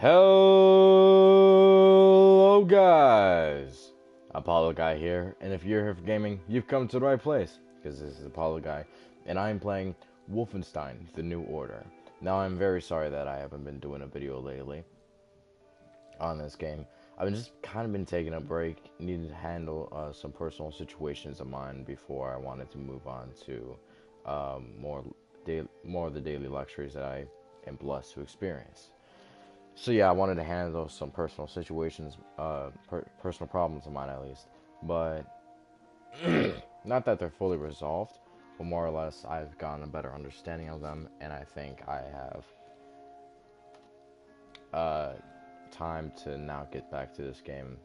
Hello guys, Apollo Guy here, and if you're here for gaming, you've come to the right place, because this is Apollo Guy, and I am playing Wolfinstien, The New Order. Now I'm very sorry that I haven't been doing a video lately on this game. I've just kind of been taking a break, needed to handle some personal situations of mine before I wanted to move on to more of the daily luxuries that I am blessed to experience. So yeah, I wanted to handle some personal situations, personal problems of mine at least, but not that they're fully resolved, but more or less I've gotten a better understanding of them, and I think I have time to now get back to this game.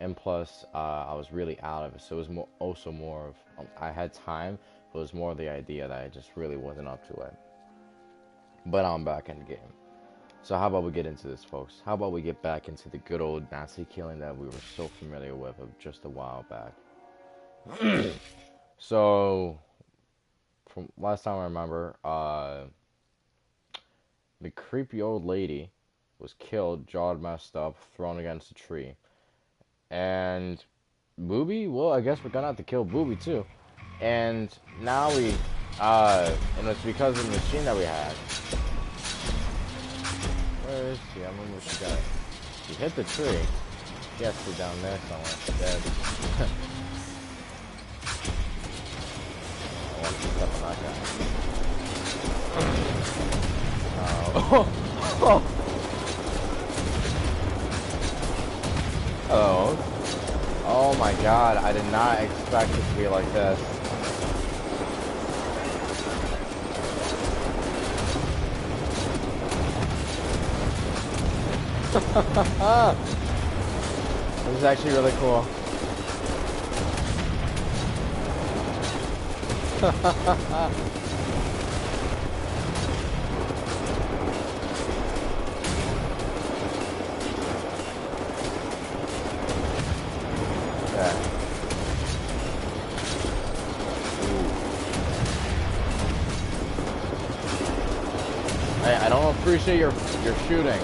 And plus, I was really out of it, so it was also more of, I had time, but it was more the idea that I just really wasn't up to it. But I'm back in the game. So how about we get into this, folks? How about we get back into the good old Nazi killing that we were so familiar with just a while back? So, from last time I remember, the creepy old lady was killed, jawed messed up, thrown against a tree. And Booby, well, I guess we're gonna have to kill Booby too. And now and it's because of the machine that we had. Where is she? I remember she got. She hit the tree. She has to be down there somewhere. Dead. I want to step on that guy. Oh. Hello. Oh my god, I did not expect it to be like this. This is actually really cool. Yeah. I don't appreciate your shooting.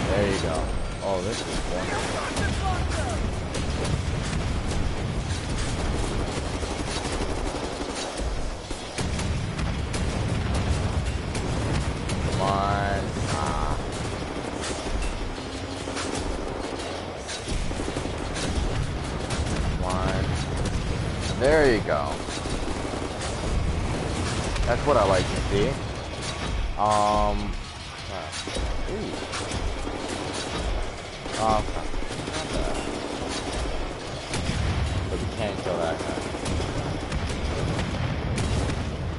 There you go. Oh, this is wonderful. Come on. Ah. Come on. There you go. That's what I like to see. Ooh. Oh, not bad. But we can't kill that guy.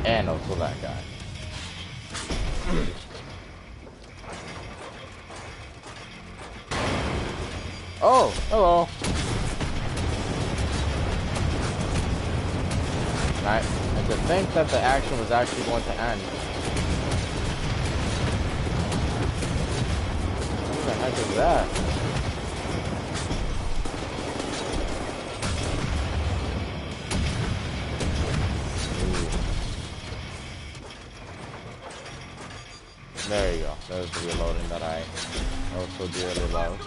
And also that guy. Oh, hello. Right. And to think that the action was actually going to end. What the heck is that? There you go. There's the reloading that I also dearly love.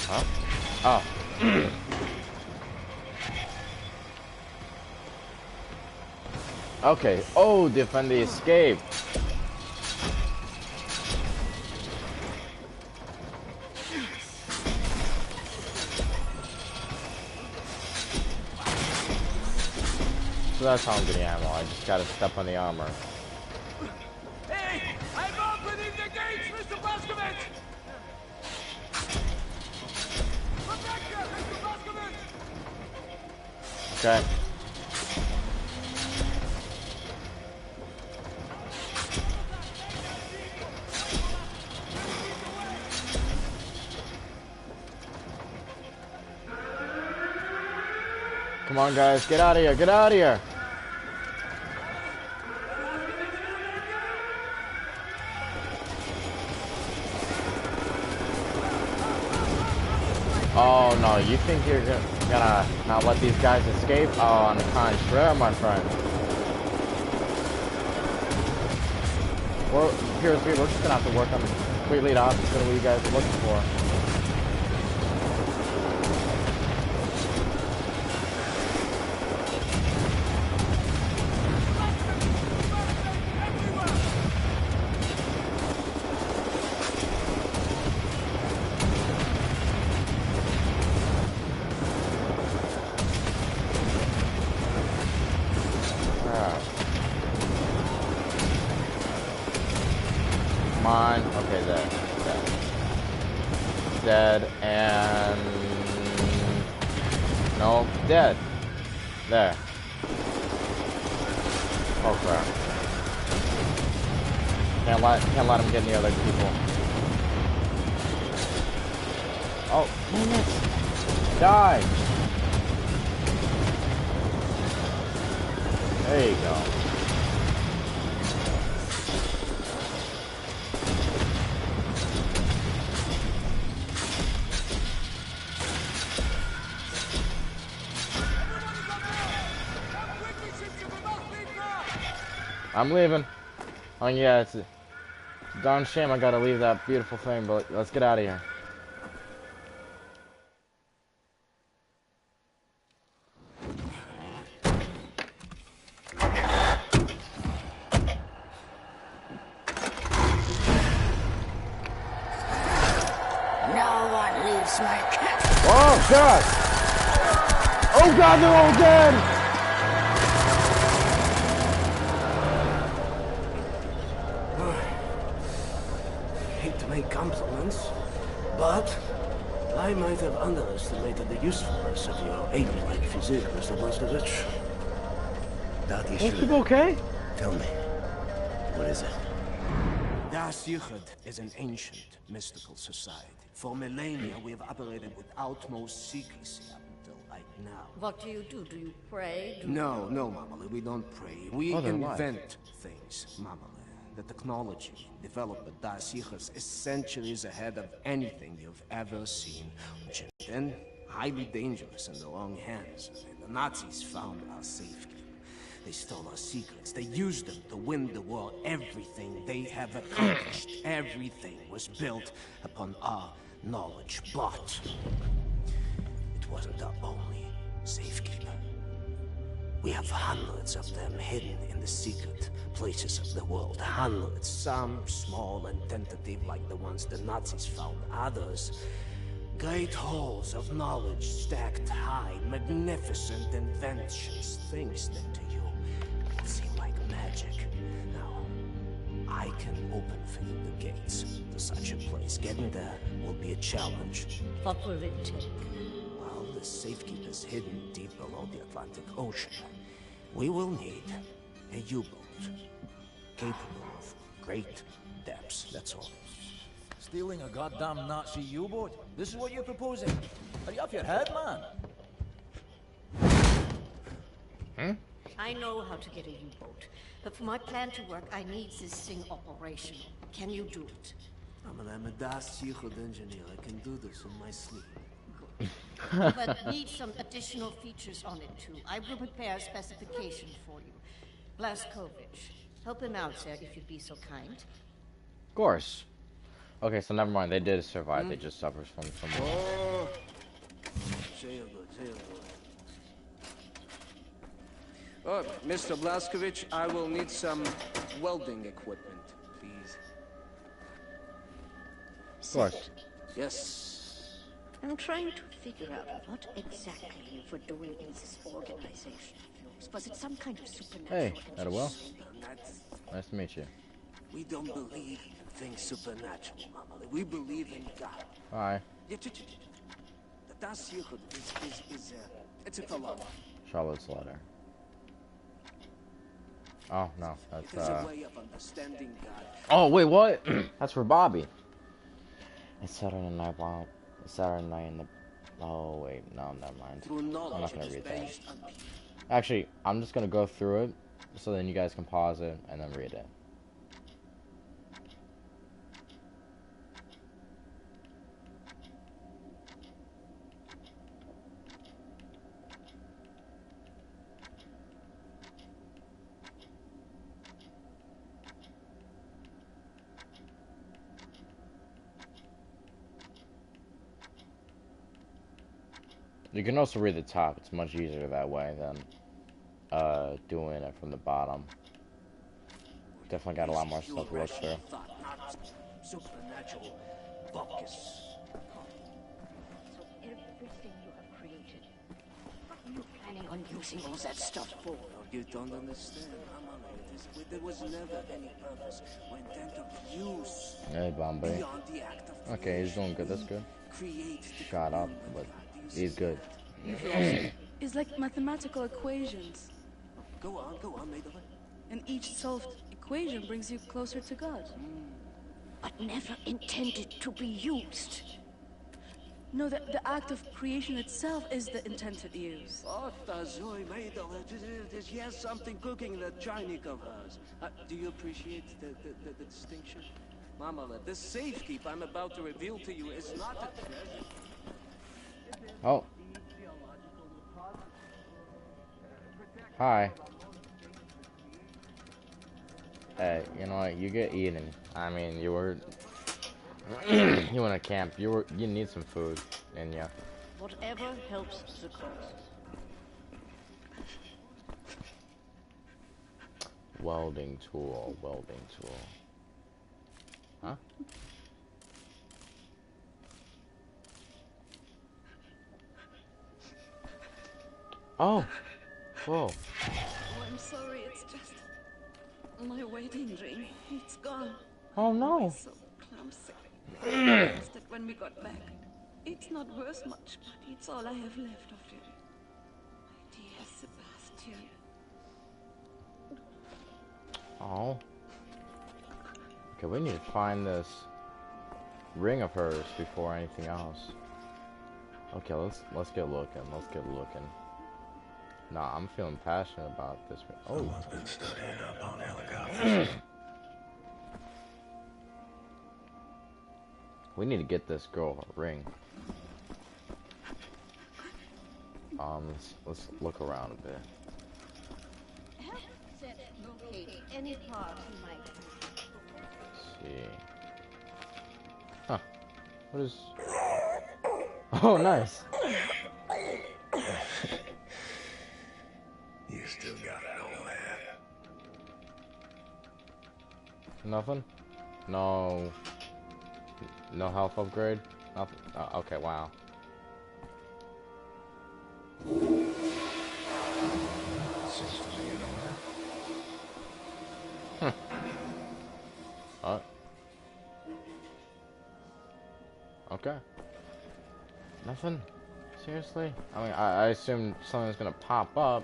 Huh? Oh. Okay. Oh, defend the escape. So that's how I'm getting ammo. I just gotta step on the armor. Hey, I'm opening the gates, Mr. Blaskovich! Come back here, Mr. Blaskovich! Okay. Come on, guys, get out of here, get out of here. Oh no, you think you're gonna not let these guys escape? Oh, on the contrary, my friend. Well, here's me, we're just gonna have to work on completely the opposite of what you guys are looking for. Come on. Okay, there. Dead and no, dead. There. Oh crap. Can't let him get any other people. Oh, dang it. Die. There you go. I'm leaving. Oh yeah, it's a darn shame I gotta leave that beautiful thing, but let's get out of here. No one leaves my castle. Oh god! Oh god, they're all dead! Hate to make compliments, but I might have underestimated the usefulness of your ape-like physique, Mr. Blazkowicz. That Are issue. people okay? Tell me, what is it? Das Yichud is an ancient, mystical society. For millennia, we have operated with utmost secrecy up until right now. What do? Do you pray? No, Mamale, we don't pray. We Oh, they're alive. invent things, Mamale. The technology developed by Das Yichud is centuries ahead of anything you've ever seen, which is then highly dangerous in the wrong hands. The Nazis found our safekeeping. They stole our secrets. They used them to win the war. Everything they have accomplished, everything was built upon our knowledge. But it wasn't our only safekeeper. We have hundreds of them hidden in the secret places of the world. Hundreds, some small and tentative like the ones the Nazis found. Others, great halls of knowledge stacked high, magnificent inventions, things that to you seem like magic. Now, I can open for you the gates to such a place. Getting there will be a challenge. What will it take? Well, the safekeeper's hidden deep below the Atlantic Ocean. We will need a U-boat capable of great depths, that's all. Stealing a goddamn Nazi U-boat? This is what you're proposing? Are you off your head, man? I know how to get a U-boat, but for my plan to work, I need this thing operational. Can you do it? I'm a Das Yichud engineer. I can do this in my sleep. But need some additional features on it too. I will prepare a specification for you. Blazkowicz, help him out, sir, if you'd be so kind. Of course. Okay, so never mind. They did survive. They just suffered from some. Oh, sehr good. Oh, Mr. Blazkowicz, I will need some welding equipment, please. Of course. Yes. I'm trying to figure out what exactly you were doing in this organization of yours. Was it some kind of supernatural Hey, Edwell. That's, Nice to meet you. we don't believe in things supernatural, Mama. We believe in God. Hi. Yeah, the Das Yichud is it's a philosophy. Charlotte's letter. Oh no, It that's is a way of understanding God. Oh wait, what? That's for Bobby. It's Saturday night. Wow. It's Saturday night in the Oh wait, no, never mind. True I'm not knowledge gonna is read that. based on people. Actually, I'm just gonna go through it, so then you guys can pause it and then read it. You can also read the top. It's much easier that way than doing it from the bottom. Definitely got a lot more stuff to look through. Thought, not supernatural focus. So everything you have created, what are you planning on using all that stuff for? Oh, you don't understand, Mama. There was never any purpose or intent of use Hey, Bombay. beyond the act of Okay, he's doing good. That's good. create the Shot up, commune but of God. Do you he's see good. that? Is like mathematical equations, Go on, Maidala. and each solved equation brings you closer to God. But never intended to be used. No, the act of creation itself is the intended use. What the Zoe Maidala? She has something cooking in that Chinik of hers. Do you appreciate the distinction? Mama, the safekeep I'm about to reveal to you is not a treasure. Oh. Hi. Hey, you know what? You get eaten. I mean, you were you want to camp. You need some food, and yeah. Whatever helps the cause. Welding tool. Huh? Oh. Whoa. Oh, I'm sorry, it's just my wedding ring. It's gone. Oh no. So clumsy. I lost it when we got back. It's not worth much, but it's all I have left of you. My dear Sebastian. Oh. Okay, we need to find this ring of hers before anything else. Okay, let's get looking. Nah, I'm feeling passionate about this. Oh. Someone's been studying up on helicopters. We need to get this girl a ring. Let's look around a bit. Help Set locate any part he might. Let's see. Huh. What is... Oh, nice. You still got it, old man. Nothing? No... No health upgrade? Nothing? Oh, okay, wow. Seems to be an owner. What? Okay. Nothing? Seriously? I mean, I assumed something's gonna pop up.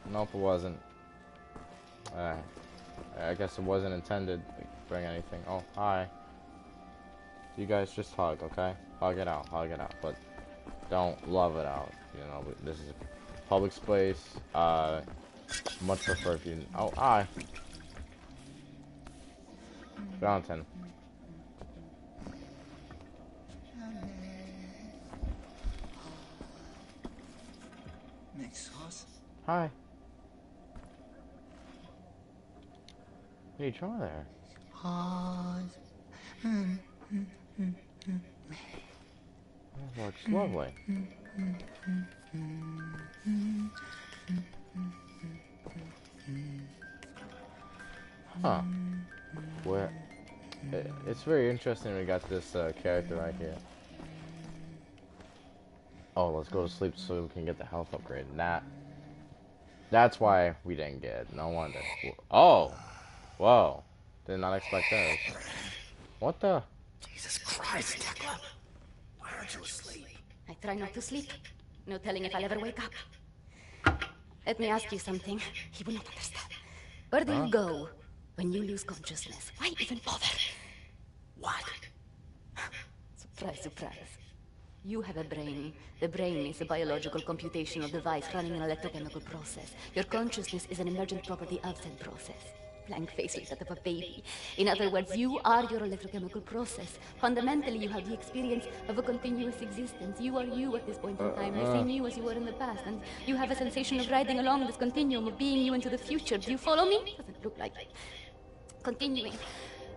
Nope, it wasn't. I guess it wasn't intended to bring anything. Oh, hi. You guys just hug, okay? Hug it out, but don't love it out. You know, this is a public space. Much prefer if you... Oh, hi. Fountain. Next horse. Hi. What are you trying there? Horse. That looks lovely. Huh. Where? It's very interesting we got this character right here. Oh, let's go to sleep so we can get the health upgrade. That's why we didn't get it. No wonder. Oh! Whoa. Did not expect that. What the? Jesus Christ, Tekla. Why aren't you asleep? I try not to sleep. No telling if I'll ever wake up. Let me ask you something. He will not understand. Where do you go when you lose consciousness? Why even bother? What? Surprise, surprise. You have a brain. The brain is a biological computational device running an electrochemical process. Your consciousness is an emergent property of said process. Blank face like that of a baby. In other words, you are your electrochemical process. Fundamentally, you have the experience of a continuous existence. You are you at this point in time, the same you as you were in the past, and you have a sensation of riding along this continuum of being you into the future. Do you follow me? Doesn't look like it. Continuing.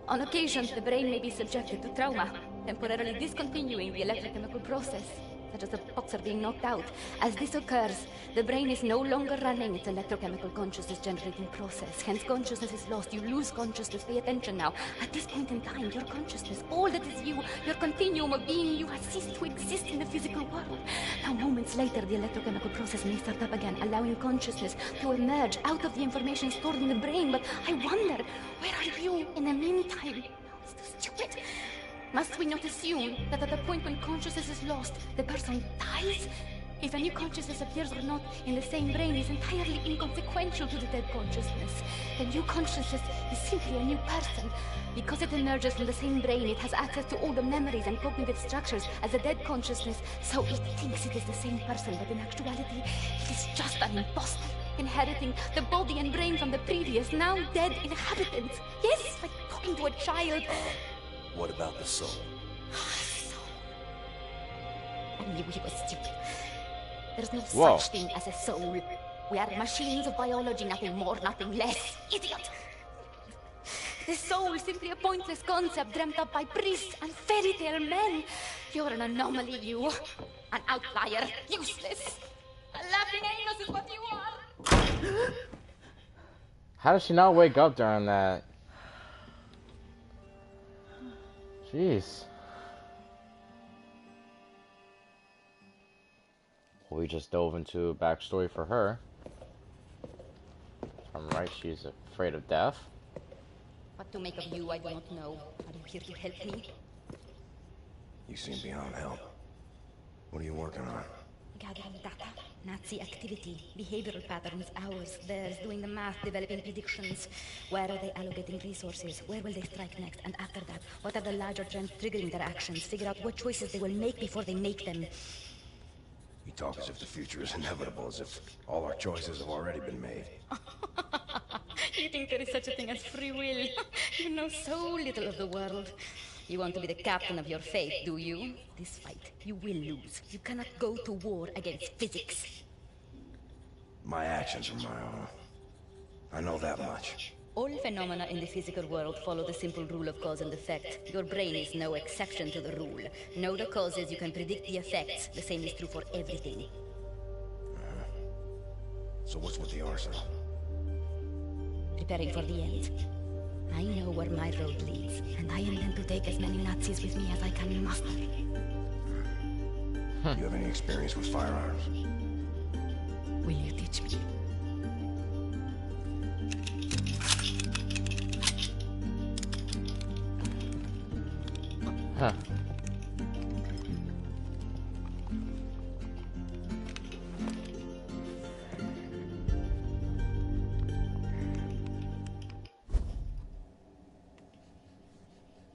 On occasion, the brain may be subjected to trauma, temporarily discontinuing the electrochemical process, such as the boxer being knocked out. As this occurs, the brain is no longer running its electrochemical consciousness-generating process. Hence, consciousness is lost. You lose consciousness. Pay attention now. At this point in time, your consciousness, all that is you, your continuum of being you, has ceased to exist in the physical world. Now, moments later, the electrochemical process may start up again, allowing consciousness to emerge out of the information stored in the brain. But I wonder, where are you in the meantime? No, it's too stupid. Must we not assume that at the point when consciousness is lost, the person dies? If a new consciousness appears or not in the same brain is entirely inconsequential to the dead consciousness. The new consciousness is simply a new person. Because it emerges from the same brain, it has access to all the memories and cognitive structures as a dead consciousness, so it thinks it is the same person, but in actuality, it is just an imposter, inheriting the body and brain from the previous, now dead inhabitants. Yes, like talking to a child. What about the soul? Soul. I knew he was stupid. There's no Whoa. such thing as a soul. We are machines of biology, nothing more, nothing less. Idiot! The soul is simply a pointless concept dreamt up by priests and fairy tale men. You're an anomaly, you. An outlier. Useless. A laughing anus is what you are. How did she not wake up during that? Jeez. We just dove into a backstory for her. If I'm right, she's afraid of death. What to make of you, I do not know. Are you here to help me? You seem beyond help. What are you working on? Gathering data, Nazi activity, behavioral patterns, ours, theirs, doing the math, developing predictions. Where are they allocating resources? Where will they strike next? And after that, what are the larger trends triggering their actions? Figure out what choices they will make before they make them. You talk as if the future is inevitable, as if all our choices have already been made. You think there is such a thing as free will? You know so little of the world. You want to be the captain of your fate, do you? This fight, you will lose. You cannot go to war against physics. My actions are my own. I know that much. All phenomena in the physical world follow the simple rule of cause and effect. Your brain is no exception to the rule. Know the causes, you can predict the effects. The same is true for everything. So what's with the arsenal? Preparing for the end. I know where my road leads, and I intend to take as many Nazis with me as I can muster. You have any experience with firearms? Will you teach me? Huh.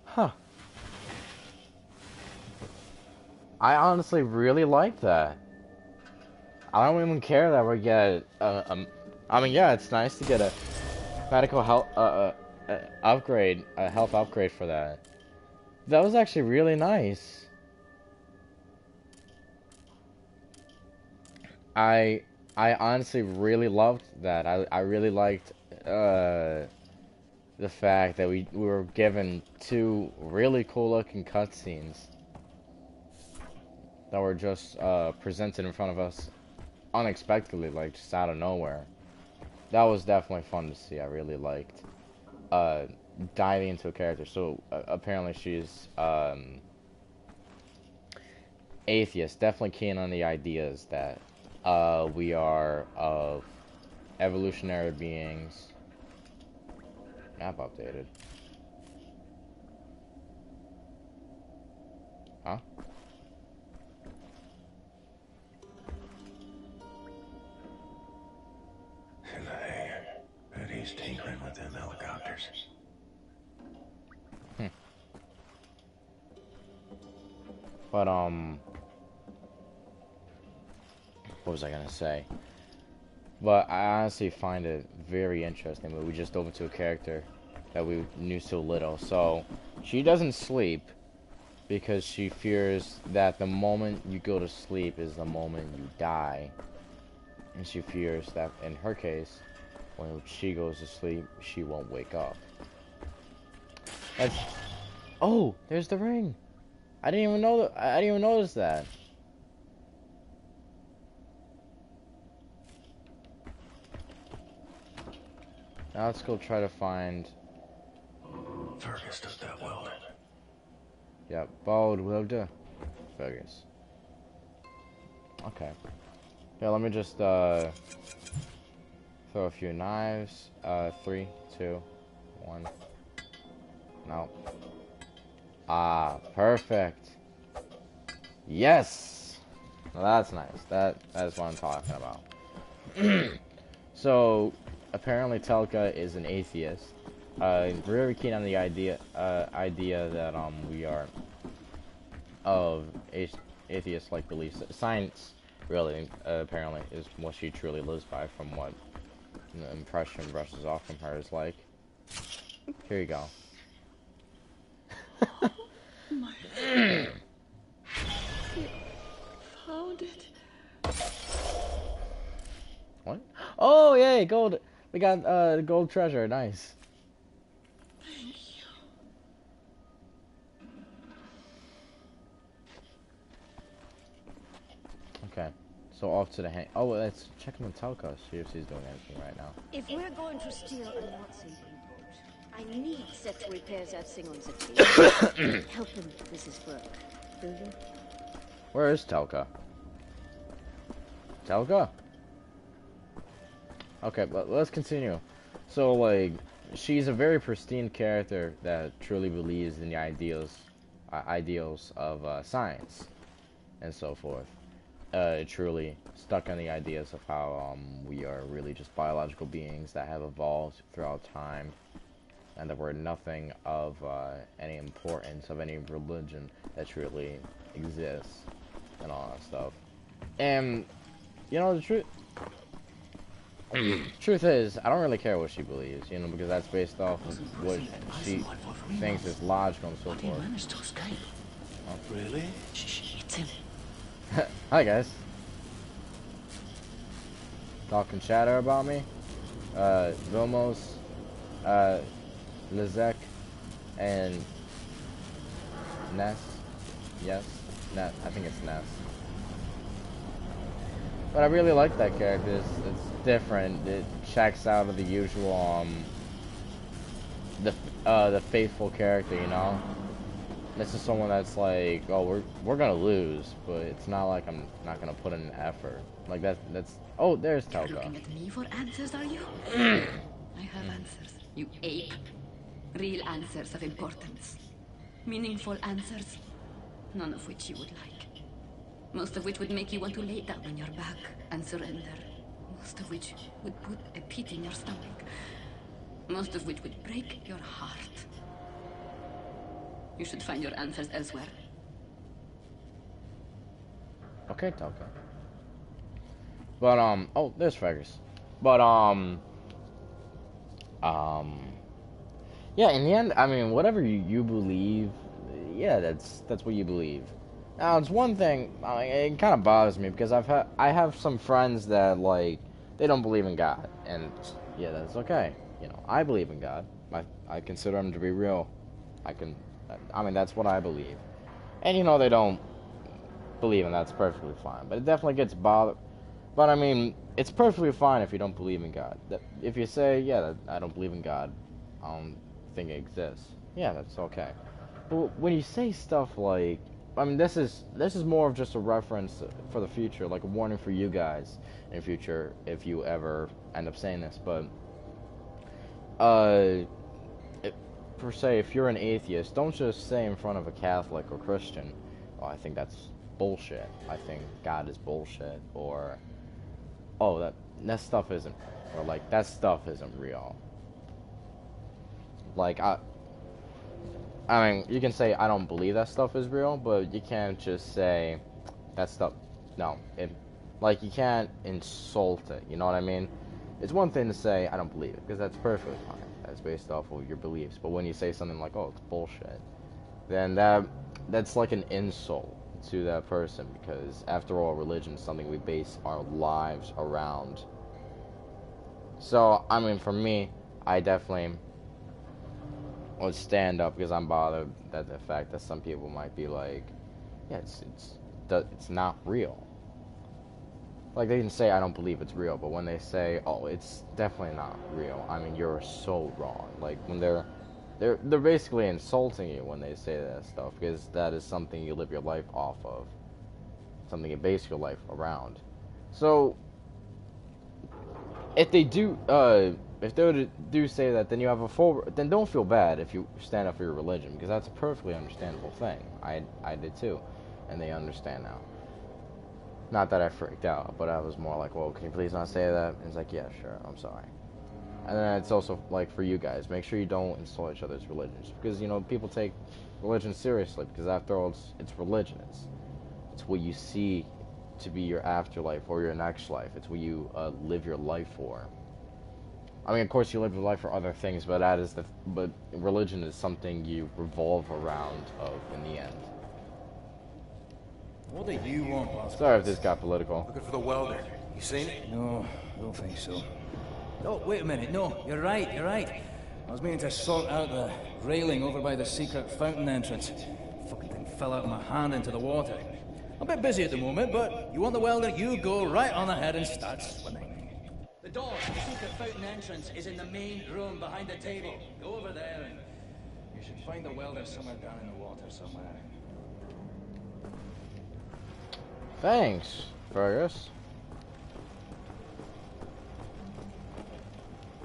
Huh. I honestly really like that. I don't even care that we get I mean, yeah, it's nice to get a medical health upgrade, a health upgrade for that. That was actually really nice. I honestly really loved that. I really liked the fact that we were given two really cool looking cutscenes that were just presented in front of us unexpectedly, like just out of nowhere. That was definitely fun to see. I really liked diving into a character. So apparently she's atheist, definitely keen on the ideas that we are of evolutionary beings. Map updated. Huh? In the hangar. Bet he's tinkering with them helicopters. But what was I gonna say? But I honestly find it very interesting. But we just dove into a character that we knew so little. So she doesn't sleep because she fears that the moment you go to sleep is the moment you die. And she fears that in her case, when she goes to sleep, she won't wake up. That's... Oh, there's the ring. I didn't even know that. I didn't even notice that. Now let's go try to find... Fergus does that well. Yep, Bald Wilder. Fergus. Okay. Yeah, let me just throw a few knives. 3, 2, 1. No. Ah, perfect. Yes. Well, that's nice. That's what I'm talking about. So apparently Telka is an atheist. Very keen on the idea that we are of atheist-like beliefs. Science, really, apparently, is what she truly lives by. From what the impression brushes off from her is like. Here you go. My you found it. What? Oh, yay, gold. We got gold treasure. Nice. Thank you. Okay. So off to the hang. Oh, let's check on Telka. See if she's doing anything right now. If we're going to steal a Nazi U-boat, I need set to repair that thing on the table. Help him with his work, will you? Where is Telka? Telka? Okay, but let's continue. So, like, she's a very pristine character that truly believes in the ideals of science and so forth. Truly stuck on the ideas of how we are really just biological beings that have evolved throughout time, and that we're nothing of any importance of any religion that truly exists and all that stuff. And you know the truth is, I don't really care what she believes, you know, because that's based off of what she thinks is logical and so forth. managed to escape? Oh. Really? She hit him. Hi guys. Talking chatter about me. Vilmos, Lizek, and Ness. Yes, Ness. I think it's Ness. But I really like that character. It's different. It checks out of the usual the faithful character, you know. This is someone that's like, oh, we're gonna lose, but it's not like I'm not gonna put in an effort. Like that's oh, there's You're Telka. looking at me for answers, are you? I have answers, you ape. Real answers of importance. Meaningful answers. None of which you would like. Most of which would make you want to lay down on your back and surrender. Most of which would put a pit in your stomach. Most of which would break your heart. You should find your answers elsewhere. Okay, Telka. But oh, there's Fergus. But yeah, in the end, I mean, whatever you believe, yeah, that's what you believe. Now, it's one thing, it kind of bothers me because I have some friends that like they don't believe in God, and yeah, that's okay. You know, I believe in God. I consider him to be real. I mean, that's what I believe. And you know, they don't believe, and that's perfectly fine. But it definitely gets bothered. But I mean, it's perfectly fine if you don't believe in God. If you say, yeah, I don't believe in God, I don't think it exists. Yeah, that's okay. But when you say stuff like, I mean, this is more of just a reference for the future, like a warning for you guys in the future if you ever end up saying this. But per se, if you're an atheist, don't just say in front of a Catholic or Christian, oh, I think that's bullshit. I think God is bullshit. Or, oh, that stuff isn't, or like, that stuff isn't real. Like, I mean, you can say I don't believe that stuff is real, but you can't just say that stuff, no. Like, you can't insult it, you know what I mean? It's one thing to say, I don't believe it, because that's perfectly fine. That's based off of your beliefs. But when you say something like, oh, it's bullshit, then that's like an insult to that person, because after all, religion is something we base our lives around. So, I mean, for me, I definitely would stand up, because I'm bothered at the fact that some people might be like, yeah, it's not real. Like, they can say, I don't believe it's real, but when they say, oh, it's definitely not real, I mean, you're so wrong. Like, when they're basically insulting you when they say that stuff, because that is something you live your life off of, something you base your life around. So, if they do say that, then you have then don't feel bad if you stand up for your religion, because that's a perfectly understandable thing. I did too, and they understand now. Not that I freaked out, but I was more like, well, can you please not say that? And it's like, yeah, sure, I'm sorry. And then it's also, like, for you guys, make sure you don't insult each other's religions. Because, you know, people take religion seriously, because after all, it's religion. It's what you see to be your afterlife or your next life. It's what you live your life for. I mean, of course, you live your life for other things, but but religion is something you revolve around of in the end. What do you want, Blaskovich? Sorry if this got political. Looking for the welder. You seen it? No, I don't think so. Oh, wait a minute. No, you're right. I was meaning to sort out the railing over by the secret fountain entrance. Fucking thing fell out of my hand into the water. I'm a bit busy at the moment, but you want the welder, you go right on ahead and start swimming. The door to the secret fountain entrance is in the main room behind the table. Go over there and you should find the welder somewhere down in the water somewhere. Thanks, Fergus.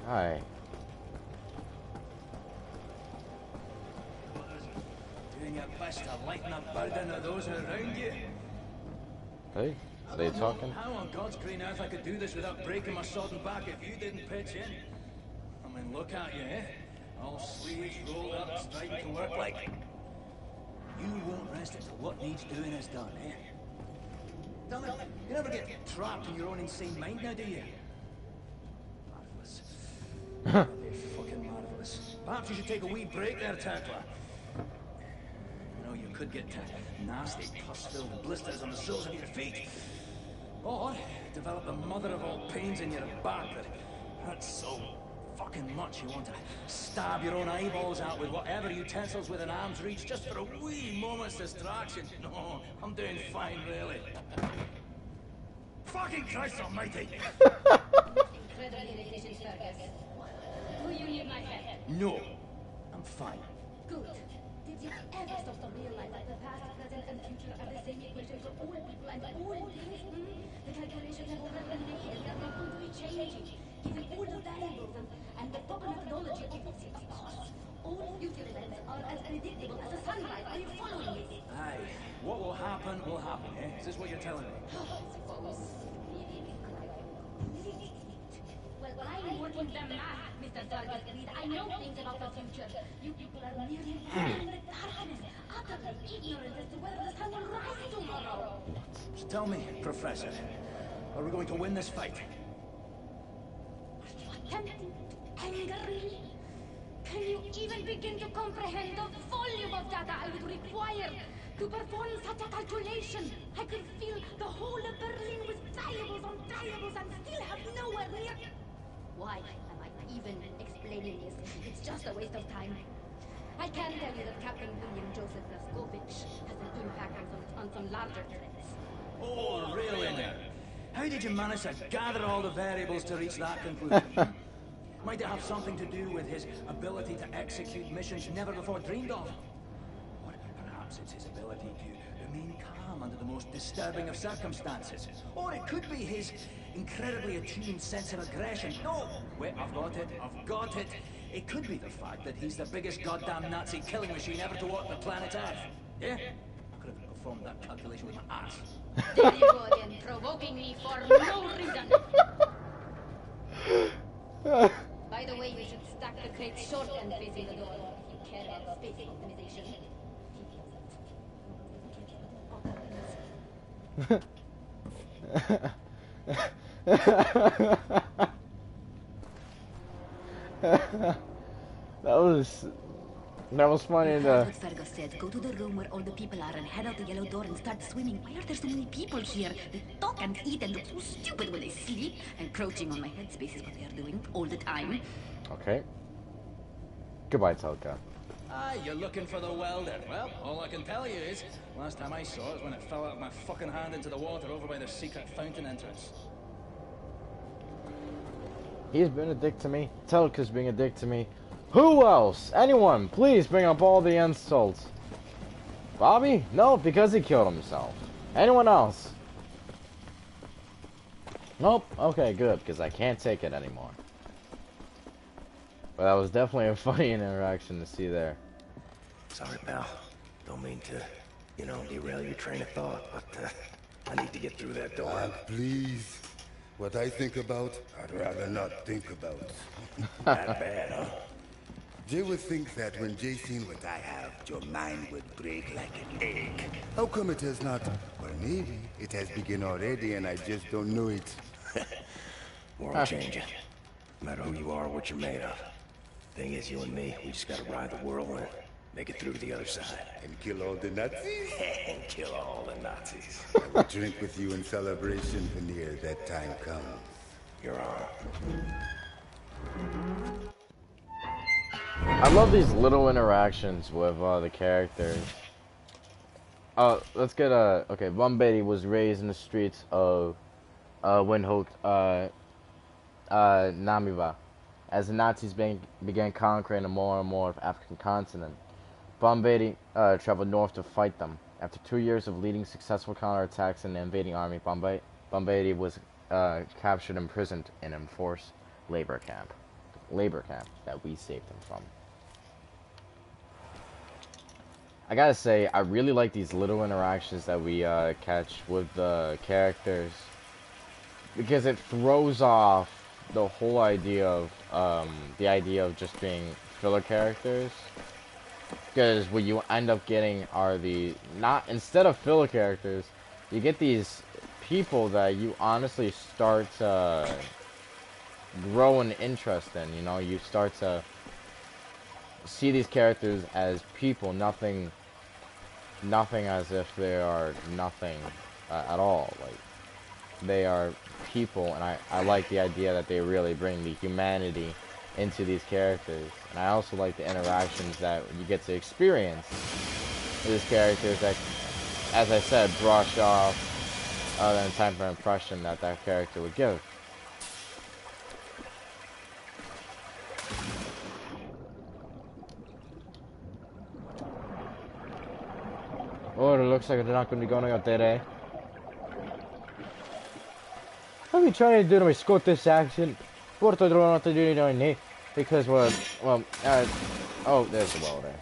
Hi. Doing your best to lighten the burden of those around you. Hey, are they talking? How on God's green earth I could do this without breaking my sodden back if you didn't pitch in? I mean, look at you, eh? All sleeves rolled up, striding to work like... You won't rest until what needs doing is done, eh? Tell me, you never get trapped in your own insane mind now, do you? Marvelous. Fucking marvelous. Perhaps you should take a wee break there, Templar. You know, you could get nasty pus-filled blisters on the soles of your feet. Or develop the mother of all pains in your back that hurts so fucking much you want to stab your own eyeballs out with whatever utensils within arm's reach just for a wee moment's distraction. No, I'm doing fine, really. Fucking Christ almighty! Do you need my help? No, I'm fine. Good. Did you ever stop to realize that the past, present, and future are the same equation for all people and all things? The calculations have already been made and they're not going to be changing. Given all the variables and the proper methodology, obviously, of course, all future events are as predictable as the sunrise. Are you following me? Aye. What will happen, eh? Is this what you're telling me? I suppose. Well, I'm working the math, Mr. Dargus Reed. I know things about the future. You people are merely in the darkness, utterly ignorant as to whether the sun will rise tomorrow. So tell me, Professor, are we going to win this fight? Are you attempting to anger me? Can you even begin to comprehend the volume of data I would require to perform such a calculation? I could feel the whole of Berlin with variables on variables and still have nowhere near... Why am I even explaining this? It's just a waste of time. I can tell you that Captain William Joseph Blaskovich has an impact on some larger threats. Oh, really now? How did you manage to gather all the variables to reach that conclusion? Might it have something to do with his ability to execute missions never before dreamed of? Or perhaps it's his ability to remain calm under the most disturbing of circumstances. Or it could be his incredibly attuned sense of aggression. No! Wait, I've got it. It could be the fact that he's the biggest goddamn Nazi killing machine ever to walk the planet Earth. Yeah? I could have performed that calculation with my ass. There you go again, provoking me for no reason. By the way, you should stack the crate short and facing the door if you care about space optimization. was that was funny. You heard what Fergus said. Go to the room where all the people are and head out the yellow door and start swimming. Why are there so many people here? They talk and eat and look so stupid when they sleep. Encroaching on my headspace is what they are doing all the time. Okay. Goodbye, Telka. Ah, you're looking for the welder. Well, all I can tell you is, last time I saw it was when it fell out of my fucking hand into the water over by the secret fountain entrance. He's been a dick to me. Telka's being a dick to me. Who else? Anyone, please bring up all the insults. Bobby? No, because he killed himself. Anyone else? Nope. Okay, good, because I can't take it anymore. But that was definitely a funny interaction to see there. Sorry, pal. Don't mean to, derail your train of thought, but I need to get through that door. Please. What I think about, I'd rather not think about. That bad, huh? Jay would think that when Jay seen what I have, your mind would break like an egg. How come it has not? Well, maybe it has begun already and I just don't know it. World changing. No matter who you are or what you're made of. Thing is, you and me, we just gotta ride the whirlwind. Make it through to the other side. And kill all the Nazis? And kill all the Nazis. I will drink with you in celebration, Veneer, that time comes. You're on. I love these little interactions with the characters. Let's get okay, Bombay was raised in the streets of Windhoek, Namibia. As the Nazis began conquering more and more of the African continent, Bombay traveled north to fight them. After 2 years of leading successful counterattacks in the invading army, Bombay was captured and imprisoned in an enforced labor camp that we saved him from. I gotta say, I really like these little interactions that we catch with the characters, because it throws off the whole idea of just being filler characters. Because what you end up getting are instead of filler characters, you get these people that you honestly start to grow an interest in. You start to see these characters as people, nothing as if they are nothing at all. Like, they are people, and I like the idea that they really bring the humanity into these characters. And I also like the interactions that you get to experience with these characters that, as I said, brush off the type of impression that character would give. Oh, it looks like they're not going to be going out there, eh? What are we trying to do to escort this action? What are not to do doing here? Because oh, there's the wall there.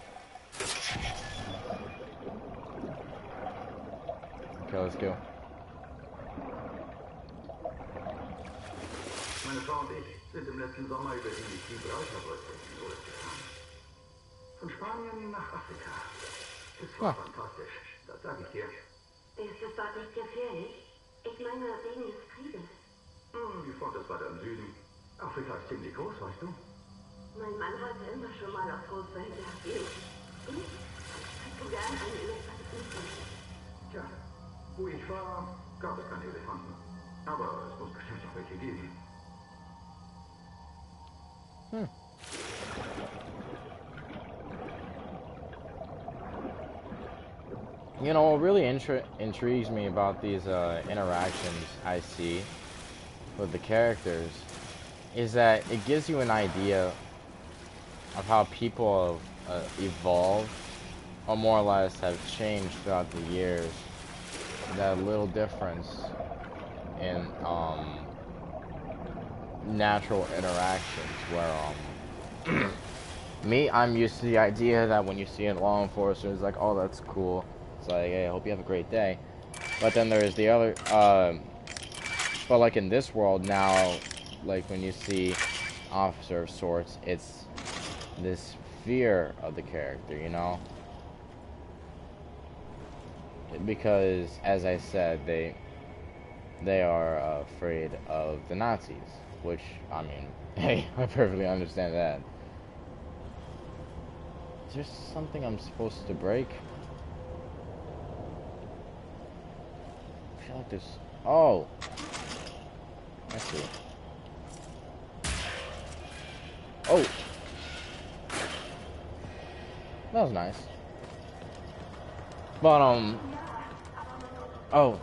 Okay, let's go. Meine Frau und ich sind im letzten Sommer über die Gibraltarbrücke in Urlaub gefahren. Von Spanien nach Afrika. Es war fantastisch, das sage ich dir. Ist es dort nicht gefährlich? Ich meine, wegen des Krieges. Die Front ist weiter im Süden. Afrika ist ziemlich groß, weißt du? Mein Mann wollte immer schon mal auf Großwälder gehen. Ich hätte gern einen Elefanten. Tja, wo ich war, gab es keine Elefanten. Aber es muss bestimmt noch welche geben. What really intrigues me about these interactions I see with the characters is that it gives you an idea of how people have evolved, or more or less have changed throughout the years. That little difference in natural interactions where I'm used to the idea that when you see a law enforcer, it's like, oh, that's cool. It's like, hey, I hope you have a great day. But then there's the other, but like in this world now, like when you see officer of sorts, it's this fear of the character, because, as I said, they are afraid of the Nazis, which, I mean, hey, I perfectly understand that. Is there something I'm supposed to break? I feel like there's... Oh! I see. Oh! That was nice. But, oh. Oh!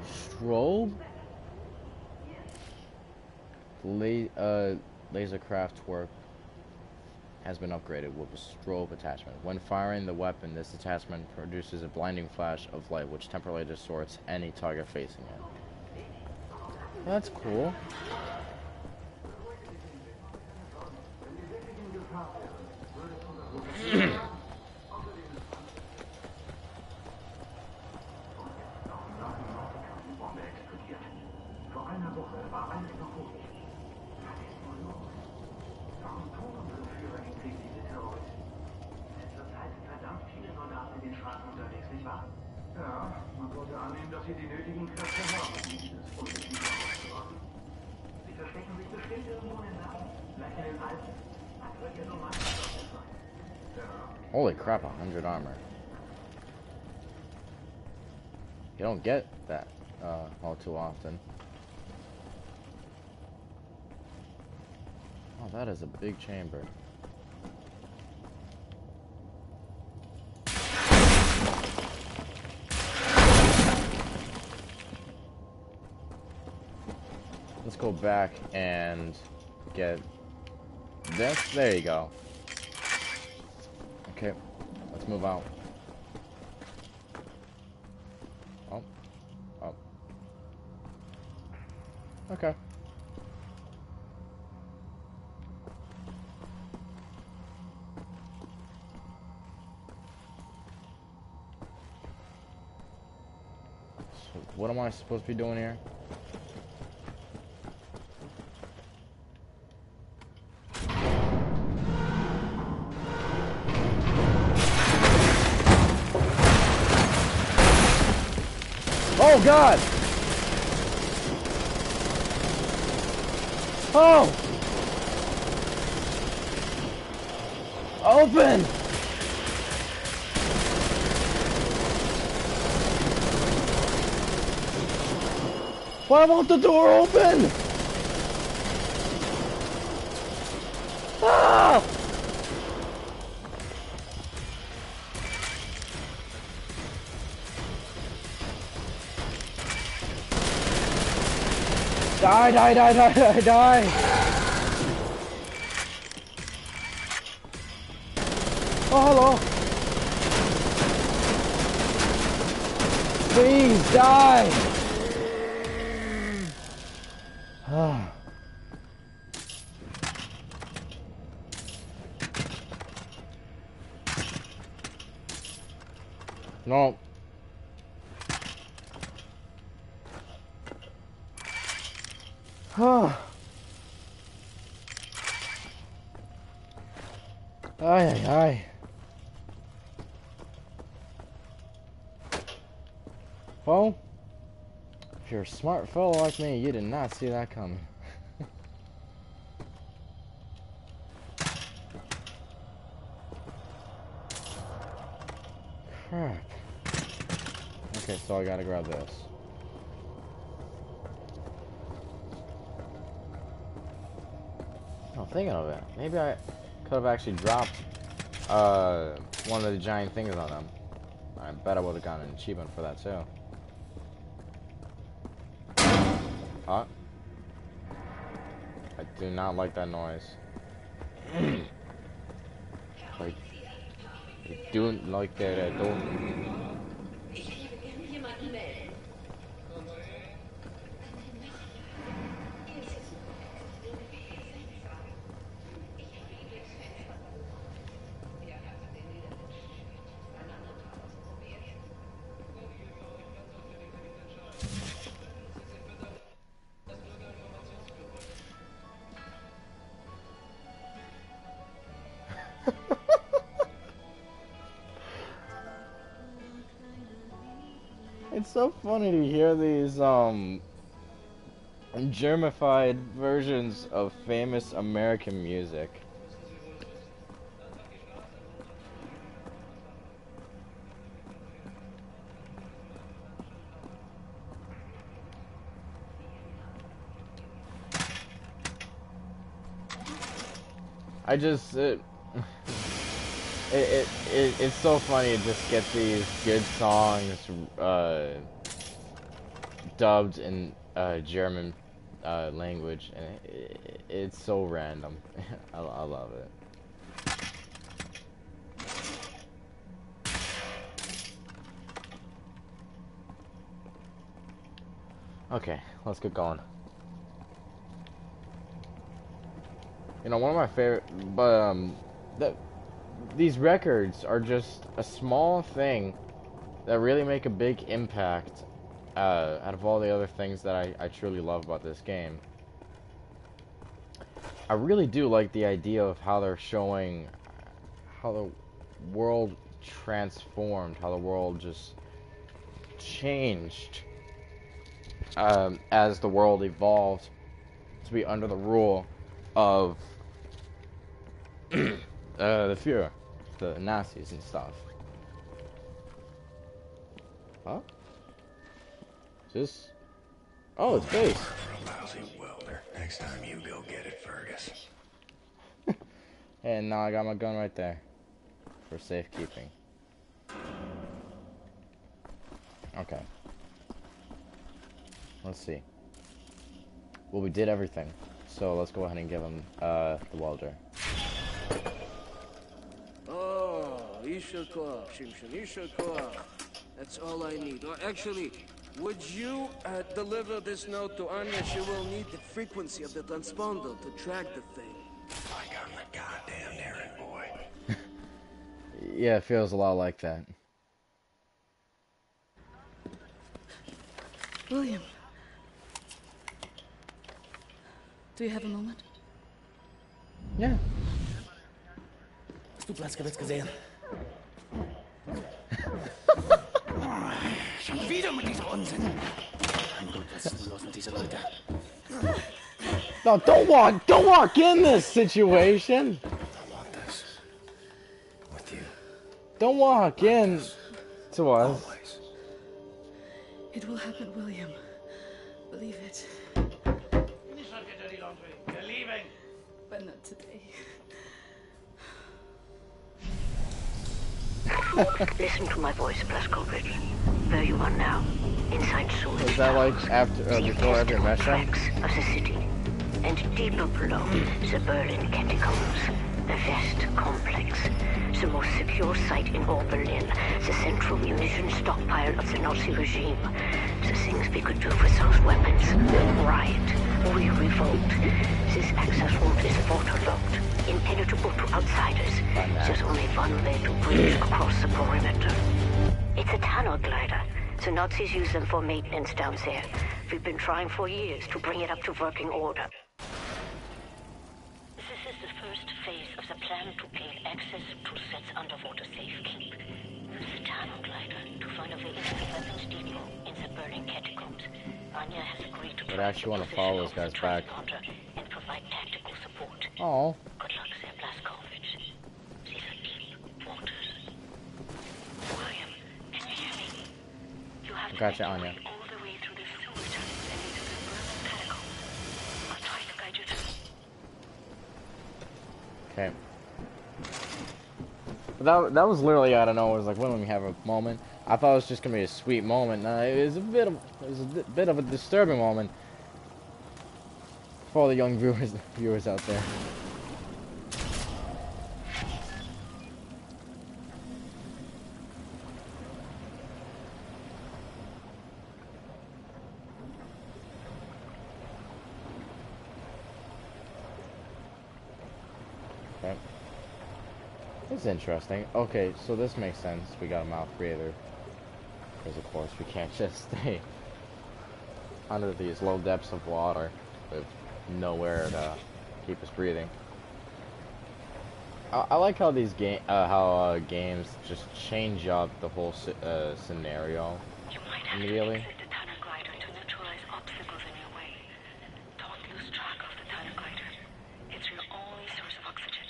Strobe? Lasercraft work has been upgraded with a strobe attachment. When firing the weapon, this attachment produces a blinding flash of light which temporarily distorts any target facing it. That's cool. Ja, man sollte annehmen, dass sie die nötigen Kräfte haben, um dieses Ungeziefer auszurotten. Sie verstecken sich bestimmt irgendwo in den Bergen, vielleicht in den Alpen. Das wird ja so Meisterschaft sein. Holy crap, 100 armor. You don't get that all too often. Oh, that is a big chamber. Let's go back and get this. There you go. Okay, let's move out. Oh. Oh. Okay. So what am I supposed to be doing here? Oh God! Oh! Open! Why won't the door open? Ah! Die, die, die, die, die, die! Oh, hello! Please, die! Ah. No. Huh. Ay, ay, ay. Well, if you're a smart fellow like me, you did not see that coming. Crap. Okay, so I gotta grab this. Oh, thinking of it, maybe I could have actually dropped one of the giant things on them. I bet I would have gotten an achievement for that too. Huh? I do not like that noise. I don't like that at all. It's so funny to hear these Germified versions of famous American music. I just it's so funny to just get these good songs dubbed in German language, and it's so random. I love it. Okay, let's get going. You know, one of my favorite, but these records are just a small thing that really make a big impact out of all the other things that I truly love about this game. I really do like the idea of how they're showing how the world transformed, how the world just changed as the world evolved to be under the rule of the Fuhrer, the Nazis and stuff. Huh? Is this? Oh, it's base. For a lousy welder. Next time you go get it, Fergus. And now I got my gun right there for safekeeping. Okay. Let's see. Well, we did everything, so let's go ahead and give him the welder. Oh, Isha Koach, Shimshon, Isha Koach. That's all I need. Or actually, would you deliver this note to Anya? She will need the frequency of the transponder to track the thing. Like I'm the goddamn errand boy. Yeah, it feels a lot like that. William. Do you have a moment? Yeah. Hast du Blaskowitz gesehen? Schon wieder mit diesem Unsinn. Mein Gott, was ist denn los mit diesen Leuten? No, don't walk in this situation. I want this. With you. Don't walk in to us. Always. It will happen, William. Believe it. Finish our dirty laundry. We're leaving. But not today. Listen to my voice, Blazkowicz. Where you are now, inside sewage. Is that like after, before every mission? Tracks of the city, and deeper below, the Berlin catacombs, the West complex, the most secure site in all Berlin, the central munition stockpile of the Nazi regime. The things we could do with those weapons. Riot. We revolt. This access route is waterlogged, impenetrable to outsiders. There's only one way to breach across the perimeter. It's a tunnel glider. The Nazis use them for maintenance down there. We've been trying for years to bring it up to working order. This is the first phase of the plan to gain access to Set's underwater safekeep. Use the tunnel glider to find a way into the weapons depot in the Berlin catacombs. Anya has agreed to I actually want to follow this guy's back. And provide tactical support. Oh. Good luck there, Blazkowicz. These are deep waters. William, can you hear me? You have to Gotcha, make your Anya. way all the way through the sewer tunnels and into the Berlin catacombs. I'll try to guide you through. Okay. That was literally out of nowhere. It was like, when we have a moment. I thought it was just gonna be a sweet moment. It was a bit of a disturbing moment for all the young viewers out there. Okay. This is interesting. Okay, so this makes sense. We got a mouth breather. Because of course we can't just stay under these low depths of water with nowhere to keep us breathing. I like how these games just change up the whole scenario You might have to immediately. exit the tunnel glider to neutralize obstacles in your way. Don't lose track of the tunnel glider. It's your only source of oxygen.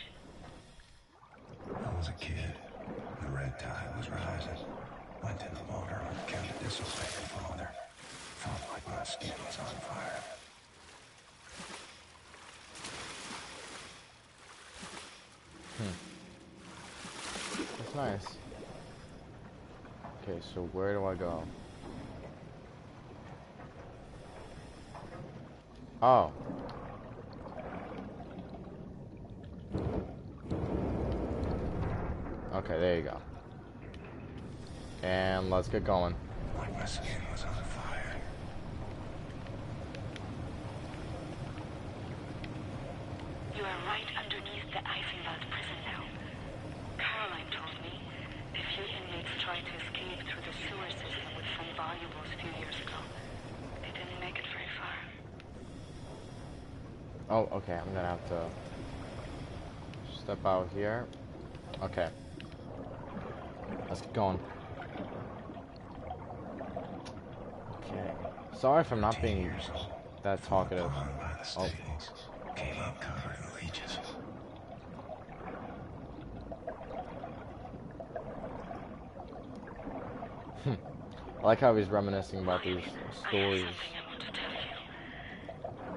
I was a kid. The red tide was rising. Went in the water on account of disobeying father. Felt like my skin was on fire. That's nice. Okay, so where do I go? Oh. Okay, there you go. And let's get going. Like my skin was on fire. You are right underneath the Eisenwald prison now. Caroline told me a few inmates tried to escape through the sewer system with some valuables a few years ago. They didn't make it very far. Oh, okay, I'm gonna have to step out here. Okay. Let's get going. Okay. Sorry if I'm not being that talkative. Oh. Came up covered in leeches. I like how he's reminiscing about these stories. I have something I want to tell you.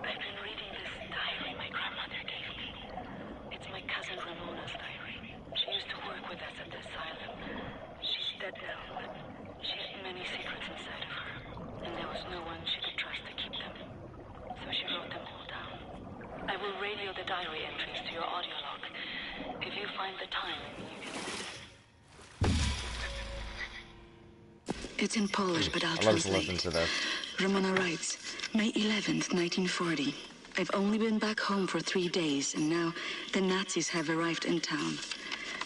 I've been reading this diary my grandmother gave me. It's my cousin Ramona's diary. She used to work with us at the asylum. She's dead now, but she had many secrets inside of her. And there was no one she could trust to keep them. So she wrote them all down. I will radio the diary entries to your audio log. If you find the time, you can listen. It's in Polish, but I'll I love to translate. listen to this. Ramona writes, May 11th, 1940. I've only been back home for 3 days, and now the Nazis have arrived in town.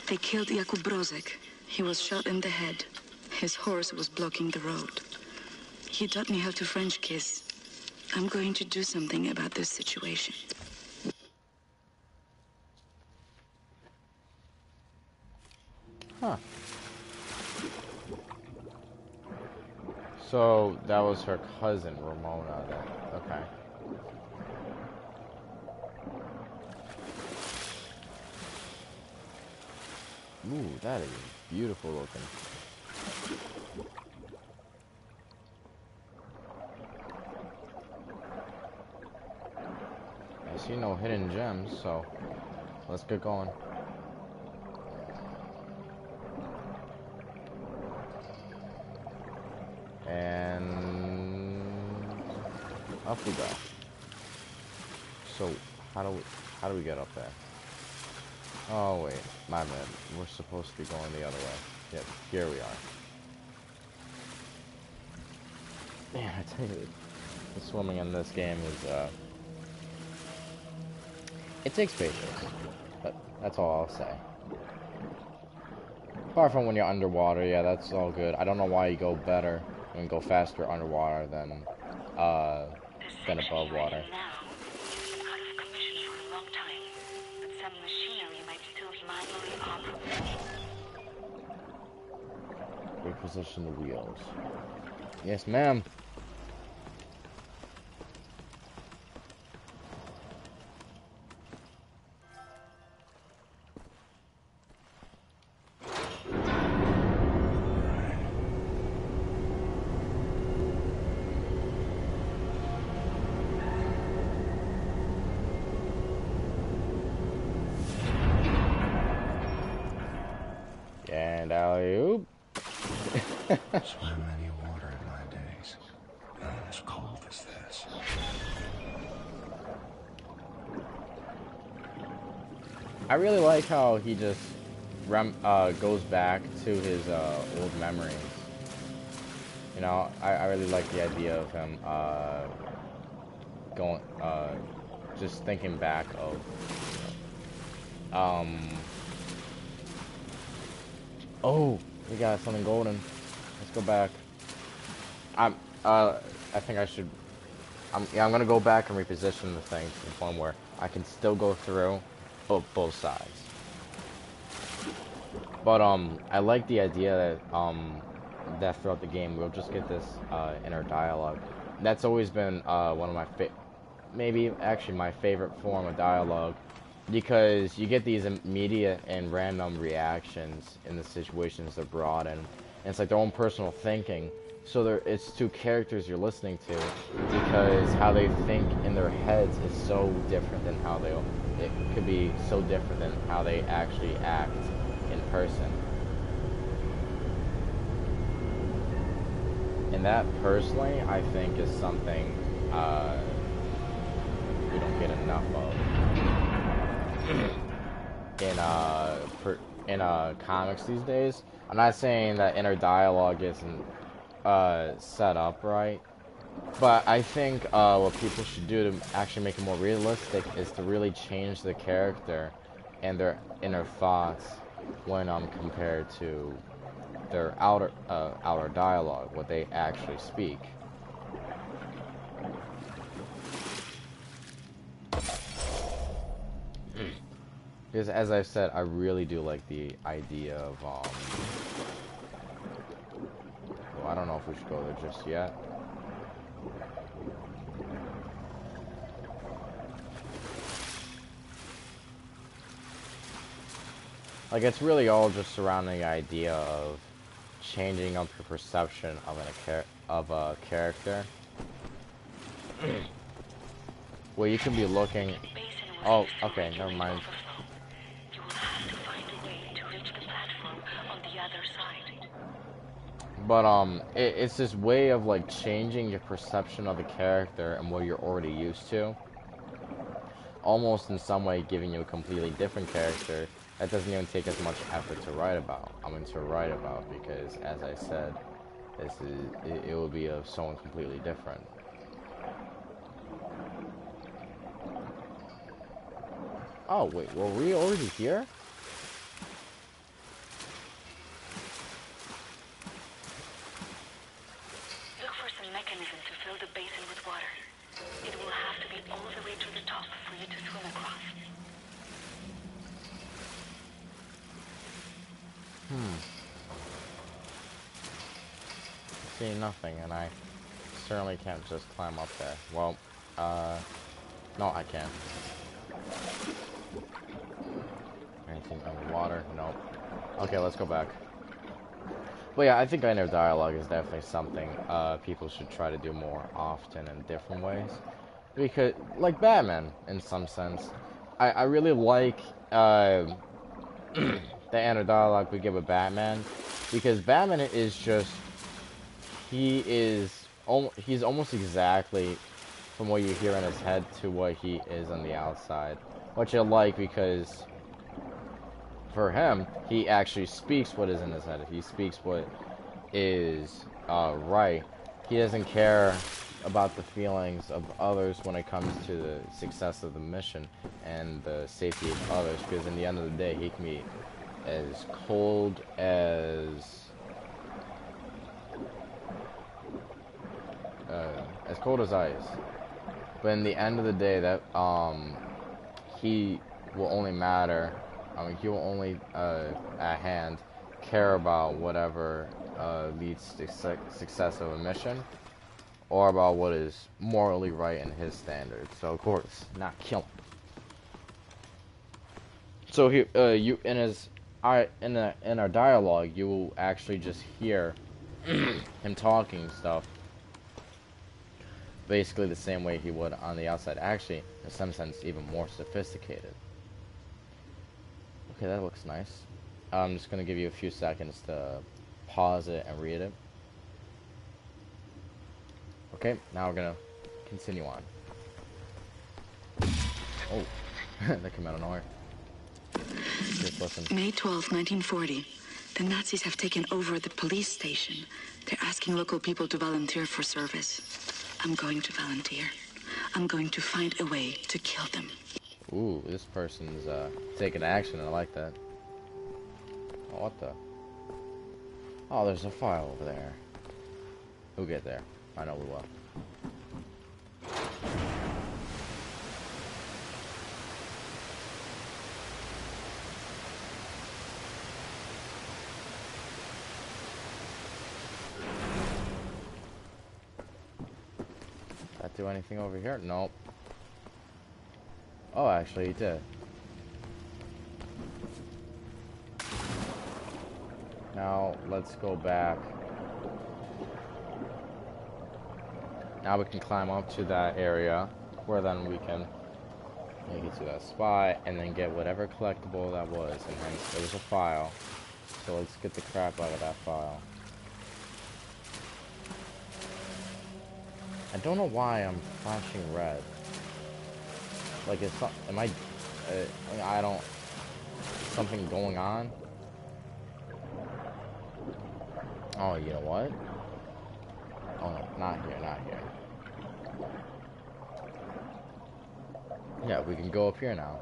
They killed Jakub Brozek. He was shot in the head. His horse was blocking the road. He taught me how to French kiss. I'm going to do something about this situation. Huh. So that was her cousin, Ramona, then. Okay. Ooh, that is beautiful looking. I see no hidden gems, so let's get going. And up we go. So how do we get up there? Oh wait, my bad. We're supposed to be going the other way. Yep, here we are. Man, I tell you, the swimming in this game is it takes patience. But that's all I'll say. Apart from when you're underwater, yeah, that's all good. I don't know why you go better and go faster underwater than above water. Reposition the wheels. Yes, ma'am. And alley-oop. Swam many water in my days. None as cold as this. I really like how he just goes back to his old memories. You know, I really like the idea of him going just thinking back of oh, we got something golden. Let's go back. I think I should I'm gonna go back and reposition the thing to the point where I can still go through both sides. But I like the idea that that throughout the game we'll just get this inner dialogue. That's always been one of my maybe actually my favorite form of dialogue, because you get these immediate and random reactions in the situations they're brought in. And it's like their own personal thinking. So it's two characters you're listening to, because how they think in their heads is so different than how it could be so different than how they actually act in person. And that personally, I think, is something we don't get enough of in comics these days. I'm not saying that inner dialogue isn't set up right, but I think what people should do to actually make it more realistic is to really change the character and their inner thoughts when compared to their outer dialogue, what they actually speak. Because as I've said, I really do like the idea of well, I don't know if we should go there just yet. Like, it's really all just surrounding the idea of changing up your perception of a character. Well, you could be looking. Oh, okay, never mind. You will have to find a way to reach the platform on the other side. But it's this way of like changing your perception of the character and what you're already used to. Almost in some way giving you a completely different character that doesn't even take as much effort to write about. Because, as I said, it will be of someone completely different. Oh wait, were we already here? Look for some mechanism to fill the basin with water. It will have to be all the way to the top for you to swim across. See nothing, and I certainly can't just climb up there. Well, no, I can't. Anything underwater? Nope. Okay, let's go back. But yeah, I think inner dialogue is definitely something people should try to do more often in different ways. Because, like Batman, in some sense, I really like the inner dialogue we get with Batman, because Batman is just, he's almost exactly from what you hear in his head to what he is on the outside, which I like, because for him, he actually speaks what is in his head. He speaks what is right. He doesn't care about the feelings of others when it comes to the success of the mission and the safety of others, because in the end of the day, he can be as cold as ice. But in the end of the day, that he will only matter. I mean, he will only at hand care about whatever leads to success of a mission, or about what is morally right in his standards. So of course, not killing. So he, you in our dialogue, you will actually just hear him talking stuff, basically the same way he would on the outside. Actually, in some sense, even more sophisticated. Okay, that looks nice. I'm just gonna give you a few seconds to pause it and read it. Okay, now we're gonna continue on. Oh, that came out of nowhere. Just listen. May 12, 1940. The Nazis have taken over the police station. They're asking local people to volunteer for service. I'm going to volunteer. I'm going to find a way to kill them. Ooh, this person's taking action. I like that. Oh, what the? Oh, there's a file over there. We'll get there. I know we will. not do anything over here? Nope. Oh, actually, he did. Now, let's go back. Now we can climb up to that area, where then we can make it to that spot, and then get whatever collectible that was. And hence, it was a file. So let's get the crap out of that file. I don't know why I'm flashing red. Like, it's not, am I don't, something going on? Oh, you know what? Oh, no, not here, not here. Yeah, we can go up here now.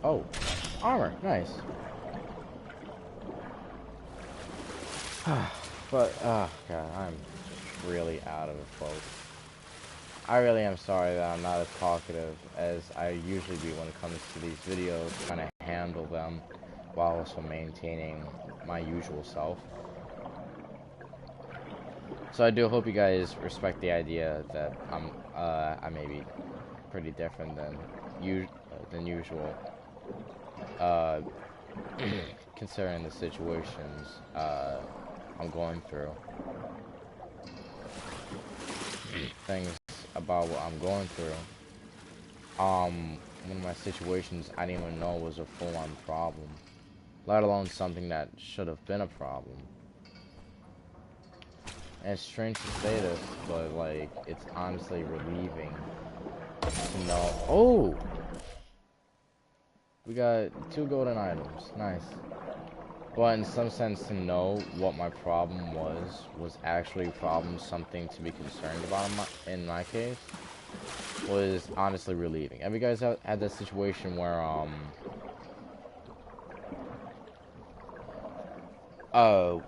Oh, armor, nice. But, oh god, I'm just really out of it, folks. I really am sorry that I'm not as talkative as I usually be when it comes to these videos, trying to handle them while also maintaining my usual self. So I do hope you guys respect the idea that I may be pretty different than usual, considering the situations I'm going through. Things about what I'm going through. One of my situations I didn't even know was a full-on problem, let alone something that should have been a problem. And it's strange to say this, but like, it's honestly relieving to know. Oh! We got 2 golden items. Nice. But in some sense, to know what my problem was actually a problem, something to be concerned about in my case, was honestly relieving. Have you guys had that situation where,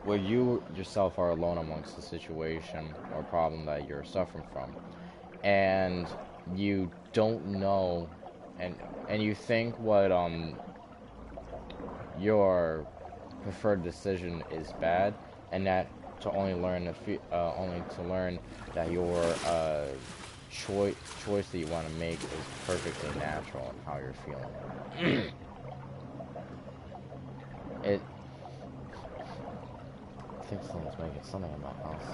where you yourself are alone amongst the situation or problem that you're suffering from, and you don't know, and you think what, your preferred decision is bad, and that to only learn that your choice that you want to make is perfectly natural in how you're feeling. I think someone's making something in my house.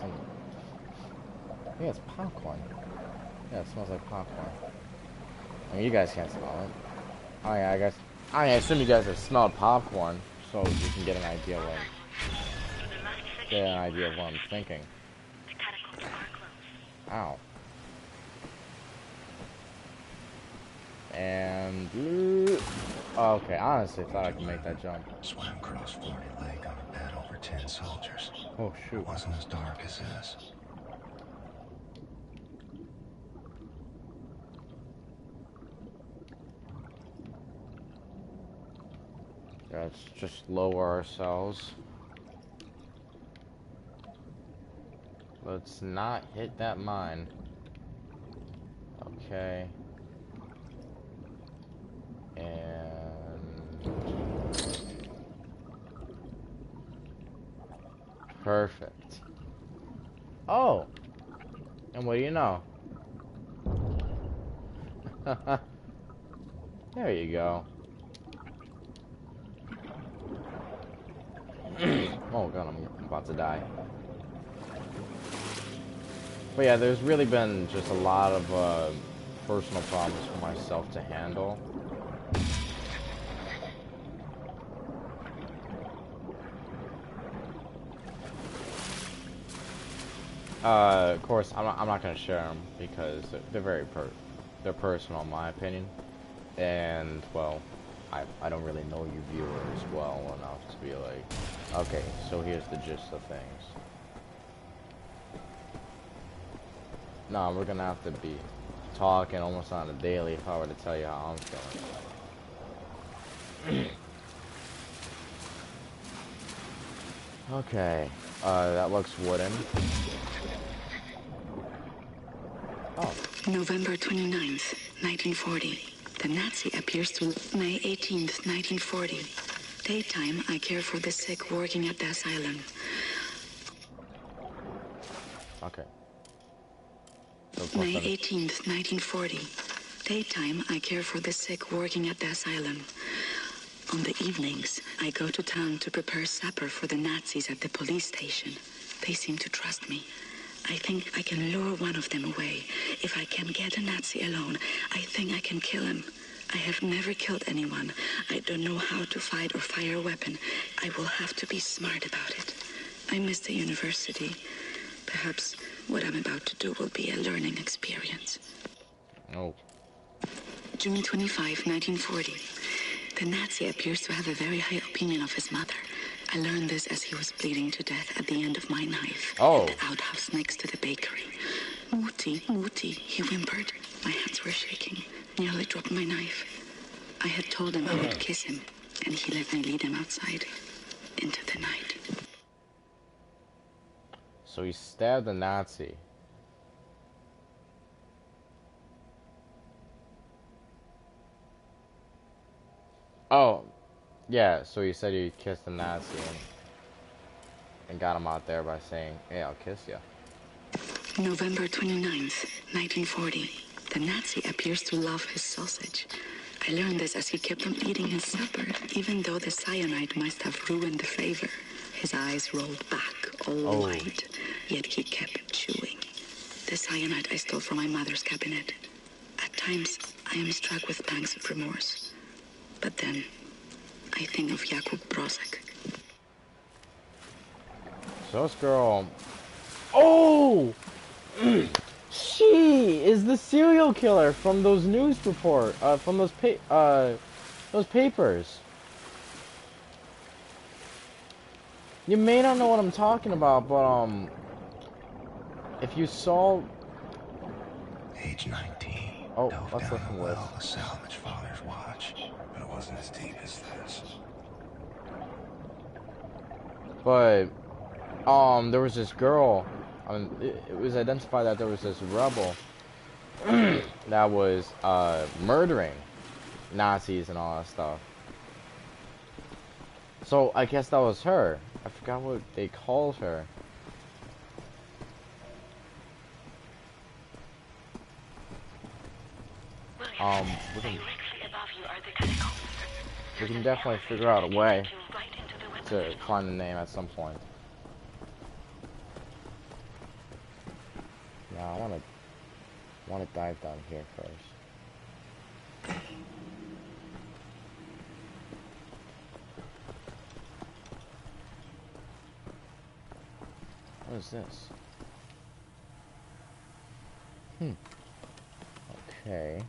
I think it's popcorn. Yeah, it smells like popcorn. I mean, you guys can't smell it. Oh yeah, I assume you guys have smelled popcorn, so you can get an idea of what I'm thinking. Ow. And okay, honestly, thought I could make that jump. Swam across Florida Lake on a bed over 10 soldiers. Oh shoot! It wasn't as dark as this. Let's just lower ourselves. Let's not hit that mine. Okay. And perfect. Oh! And what do you know? There you go. Oh god, I'm about to die. But yeah, there's really been just a lot of personal problems for myself to handle. Of course, I'm not gonna share them because they're they're personal in my opinion, and well, I don't really know you viewers well enough to be like, okay, so here's the gist of things. No, we're gonna have to be talking almost on a daily if I were to tell you how I'm feeling. Okay, that looks wooden. Oh. November 29th, 1940. The Nazi appears to May 18th, 1940. Daytime, I care for the sick working at the asylum. Okay. May 18th, 1940. Daytime, I care for the sick working at the asylum. On the evenings, I go to town to prepare supper for the Nazis at the police station. They seem to trust me. I think I can lure one of them away. If I can get a Nazi alone, I think I can kill him. I have never killed anyone. I don't know how to fight or fire a weapon. I will have to be smart about it. I miss the university. Perhaps what I'm about to do will be a learning experience. Oh. June 25, 1940. The Nazi appears to have a very high opinion of his mother. I learned this as he was bleeding to death at the end of my knife. Oh. At the outhouse next to the bakery. Mutti, Mutti, he whimpered. My hands were shaking. Nearly dropped my knife. I had told him I would kiss him, and he let me lead him outside into the night. So he stabbed the Nazi. Oh, yeah, so he said he kissed the Nazi and got him out there by saying, hey, I'll kiss you. November 29th, 1940. The Nazi appears to love his sausage. I learned this as he kept on eating his supper, even though the cyanide must have ruined the flavor. His eyes rolled back, all white, yet he kept chewing. The cyanide I stole from my mother's cabinet. At times, I am struck with pangs of remorse. But then, I think of Jakub Brozek. So this girl... Oh! She is the serial killer from those news report, from those papers. You may not know what I'm talking about, but, if you saw... Age 19. Oh, Dove let's down listen the to well this. to salvage father's watch, but it wasn't as deep as this. But, there was this girl, I mean, it was identified that there was this rebel that was, murdering Nazis and all that stuff. So, I guess that was her. I forgot what they called her. We can definitely figure out a way to find the name at some point. Now I wanna dive down here first. What is this? Okay.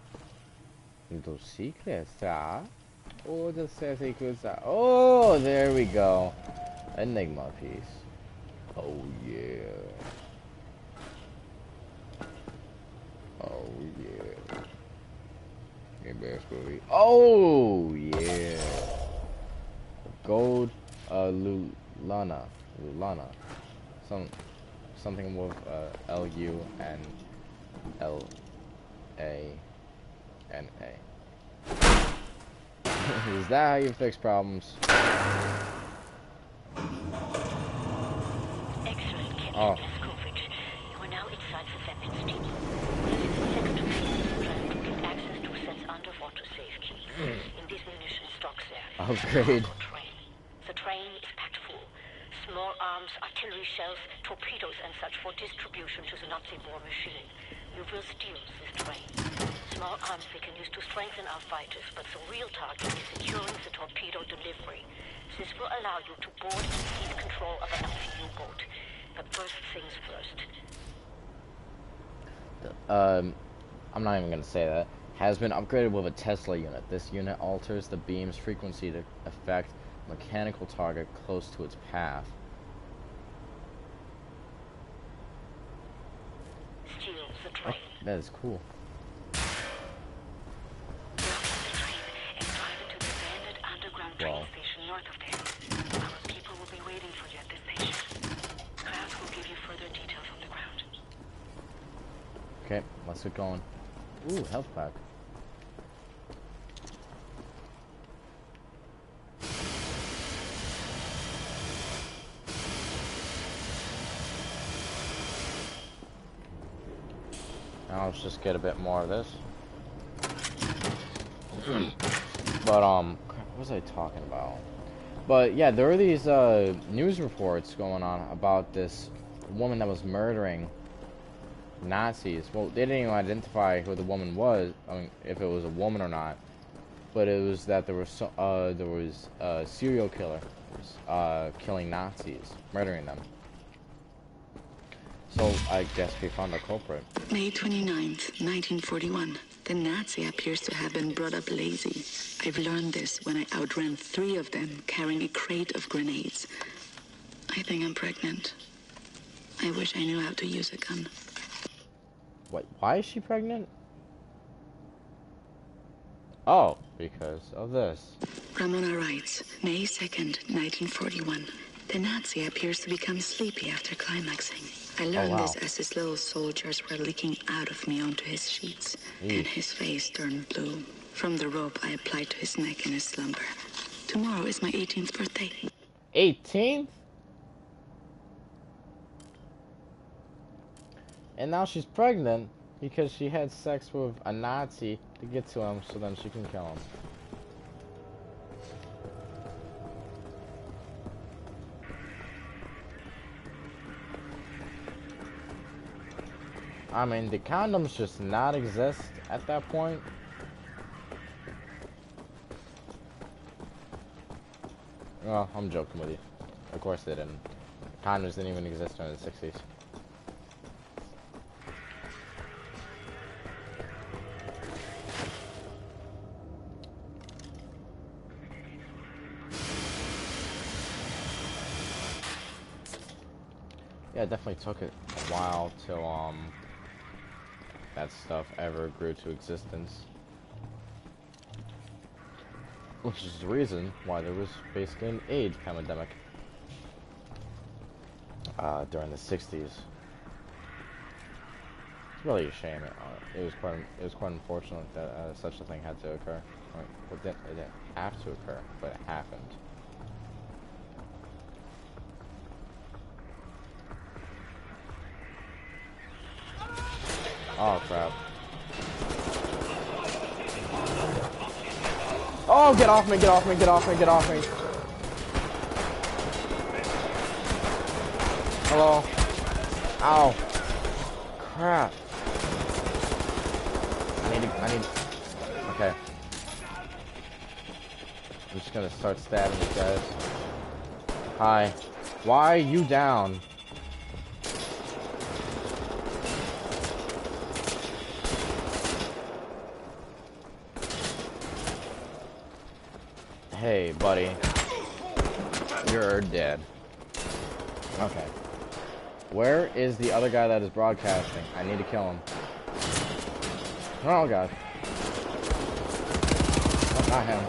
Little secrets, ah? Oh, the secrets. Oh, there we go. Enigma piece. Oh yeah. Oh yeah. Oh yeah. Gold Lulana. Something with L-U and L-A-N-A. Is that how you fix problems? Excellent, Captain Oh. Blazkowicz. You are now inside the Wolfinstien. This is the second phase of the drive to get access to Set's underwater safe keys. In these munition stocks there. Upgrade. The train is packed full. Small arms, artillery shells, torpedoes and such for distribution to the Nazi war machine. You will steal this train. Small arms we can use to strengthen our fighters, but the real target is securing the torpedo delivery. This will allow you to board and seize control of a Nazi U-boat. But first things first. I'm not even gonna say that. Has been upgraded with a Tesla unit. This unit alters the beam's frequency to affect mechanical target close to its path. Steal the train. Oh, that is cool. Wow. Station north of there. Our people will be waiting for you at this station. Klaus will give you further details on the ground. Okay, let's get going. Ooh, health pack. let's just get a bit more of this. But what was I talking about? But yeah, there are these news reports going on about this woman that was murdering Nazis. Well, they didn't even identify who the woman was. I mean, if it was a woman or not. But it was that there was a serial killer killing Nazis, murdering them. So I guess we found a culprit. May 29th, 1941. The Nazi appears to have been brought up lazy. I've learned this when I outran 3 of them carrying a crate of grenades. I think I'm pregnant. I wish I knew how to use a gun. Wait, why is she pregnant? Oh, because of this. Ramona writes, May 2nd, 1941. The Nazi appears to become sleepy after climaxing. I learned this as his little soldiers were leaking out of me onto his sheets, and his face turned blue. From the rope I applied to his neck in his slumber. Tomorrow is my 18th birthday. 18th? And now she's pregnant because she had sex with a Nazi to get to him so then she can kill him. I mean, did condoms just not exist at that point? Well, I'm joking with you. Of course they didn't. Condoms didn't even exist in the 60s. Yeah, it definitely took it a while till that stuff ever grew to existence. Which is the reason why there was basically an AIDS pandemic during the 60s. It's really a shame. It was quite unfortunate that such a thing had to occur. Right? It didn't have to occur, but it happened. Oh crap. Oh, get off me, get off me, get off me, get off me. Hello? Ow. Crap. I need, okay. I'm just gonna start stabbing these guys. Hi. Why are you down? Hey, buddy. You're dead. Okay. Where is the other guy that is broadcasting? I need to kill him. Oh, God. Oh, not him.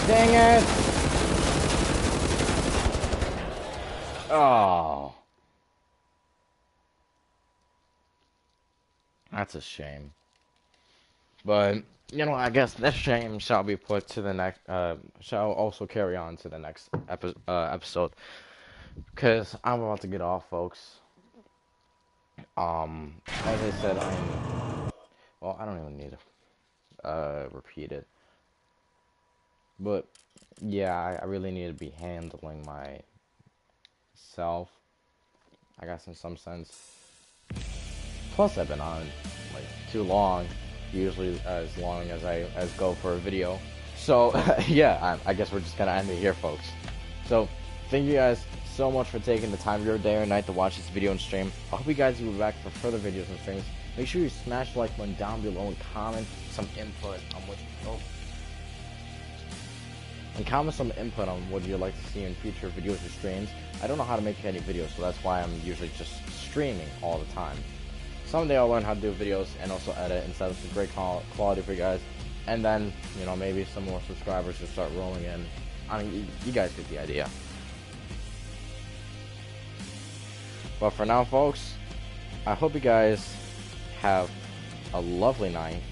Dang it! Oh. That's a shame. But, you know, I guess this shame shall be put to the next, shall also carry on to the next episode. Because I'm about to get off, folks. As I said, well, I don't even need to, repeat it. But, yeah, I really need to be handling myself. I guess in some sense. Plus, I've been on, like, too long. Usually as long as I go for a video. So, yeah, I guess we're just gonna end it here, folks. So, thank you guys so much for taking the time of your day or night to watch this video and stream. I hope you guys will be back for further videos and streams. Make sure you smash the like button down below and comment some input on what you'd like to see in future videos or streams. I don't know how to make any videos, so that's why I'm usually just streaming all the time. Someday I'll learn how to do videos and also edit and set up some great quality for you guys. And then, you know, maybe some more subscribers will start rolling in. I mean, you guys get the idea. But for now, folks, I hope you guys have a lovely night.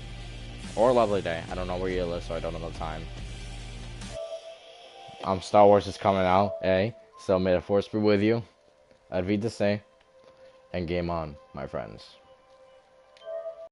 Or a lovely day. I don't know where you live, so I don't know the time. Star Wars is coming out, eh? So may the force be with you. Auf Wiedersehen, and game on, my friends.